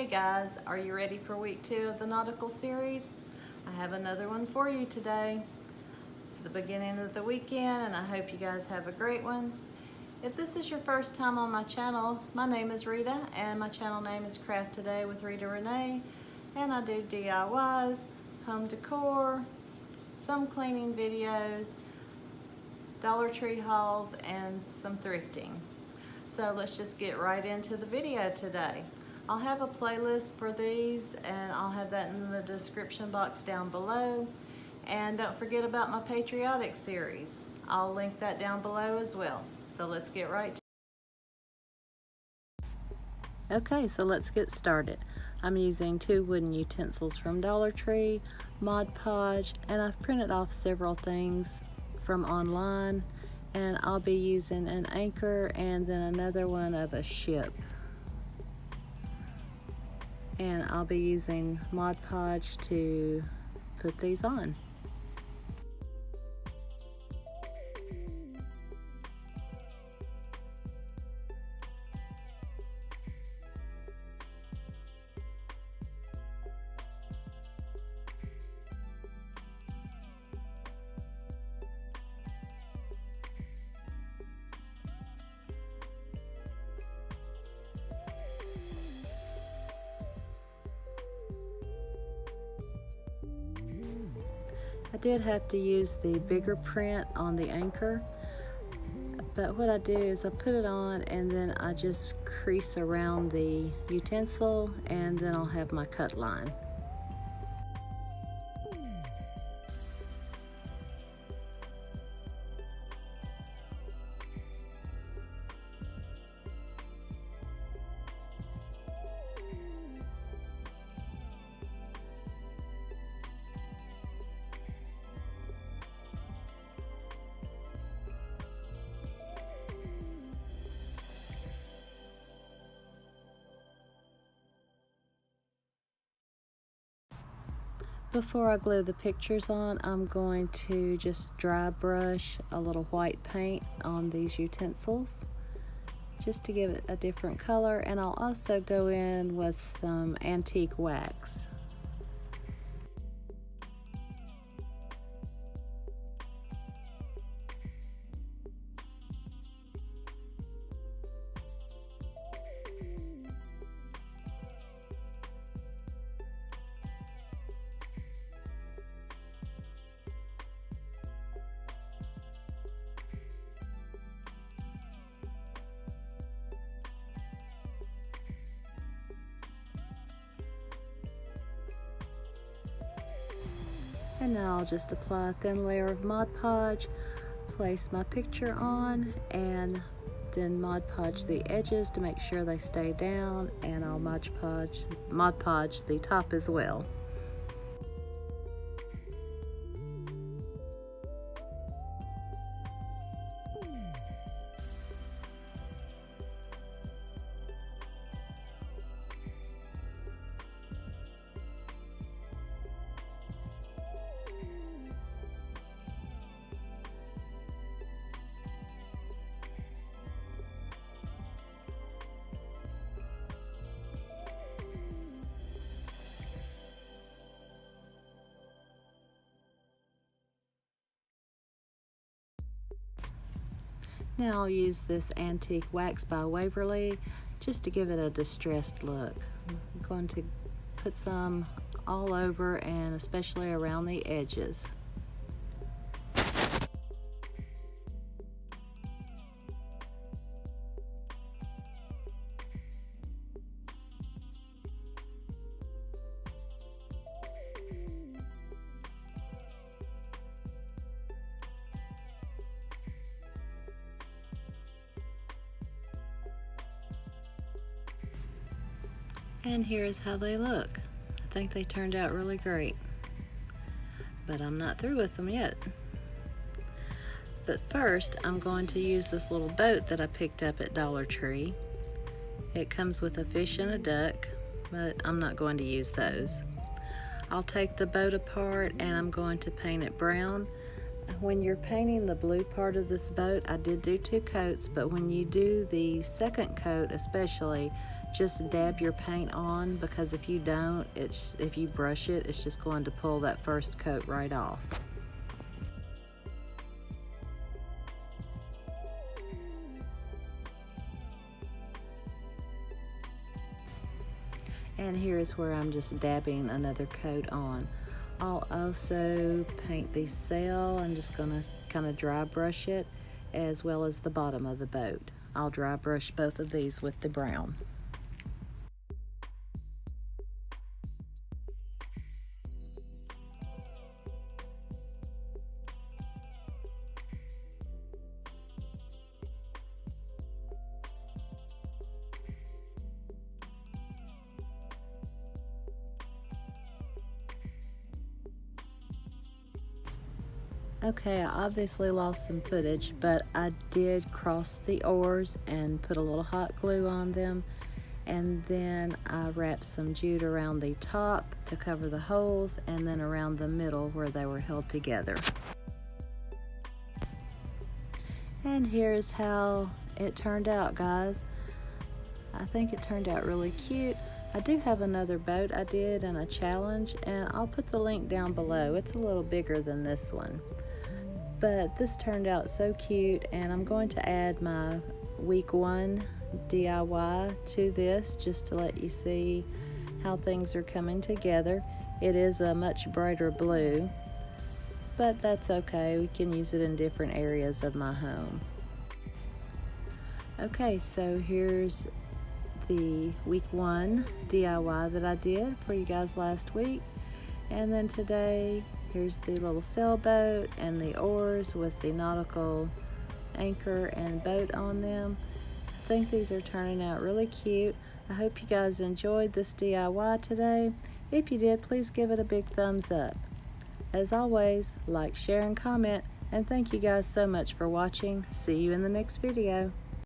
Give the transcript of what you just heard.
Hey guys, are you ready for week 2 of the Nautical series? I have another one for you today. It's the beginning of the weekend and I hope you guys have a great one. If this is your first time on my channel, my name is Rita and my channel name is Craft Today with Rita Renee, and I do DIYs, home decor, some cleaning videos, Dollar Tree hauls, and some thrifting. So let's just get right into the video today. I'll have a playlist for these and I'll have that in the description box down below. And don't forget about my patriotic series. I'll link that down below as well. So let's get right to it. Okay, so let's get started. I'm using 2 wooden utensils from Dollar Tree, Mod Podge, and I've printed off several things from online. And I'll be using an anchor and then another one of a ship. And I'll be using Mod Podge to put these on. I did have to use the bigger print on the anchor, but what I do is I put it on and then I just crease around the utensil and then I'll have my cut line. Before I glue the pictures on, I'm going to just dry brush a little white paint on these utensils just to give it a different color, and I'll also go in with some antique wax. And now I'll just apply a thin layer of Mod Podge, place my picture on, and then Mod Podge the edges to make sure they stay down, and I'll Mod Podge the top as well. Now I'll use this antique wax by Waverly just to give it a distressed look. I'm going to put some all over and especially around the edges. And here's how they look. I think they turned out really great. But I'm not through with them yet. But first, I'm going to use this little boat that I picked up at Dollar Tree. It comes with a fish and a duck, but I'm not going to use those. I'll take the boat apart and I'm going to paint it brown. When you're painting the blue part of this boat, I did do 2 coats, but when you do the second coat especially, just dab your paint on, because if you don't, if you brush it, it's just going to pull that first coat right off. And here's where I'm just dabbing another coat on. I'll also paint the sail. I'm just gonna kind of dry brush it, as well as the bottom of the boat. I'll dry brush both of these with the brown. Okay, I obviously lost some footage, but I did cross the oars and put a little hot glue on them, and then I wrapped some jute around the top to cover the holes, and then around the middle where they were held together. And here's how it turned out, guys. I think it turned out really cute. I do have another boat I did and a challenge, and I'll put the link down below. It's a little bigger than this one. But this turned out so cute, and I'm going to add my week 1 DIY to this just to let you see how things are coming together. It is a much brighter blue, but that's okay. We can use it in different areas of my home. Okay, so here's the week 1 DIY that I did for you guys last week, and then today here's the little sailboat and the oars with the nautical anchor and boat on them. I think these are turning out really cute. I hope you guys enjoyed this DIY today. If you did, please give it a big thumbs up. As always, like, share, and comment, and thank you guys so much for watching. See you in the next video.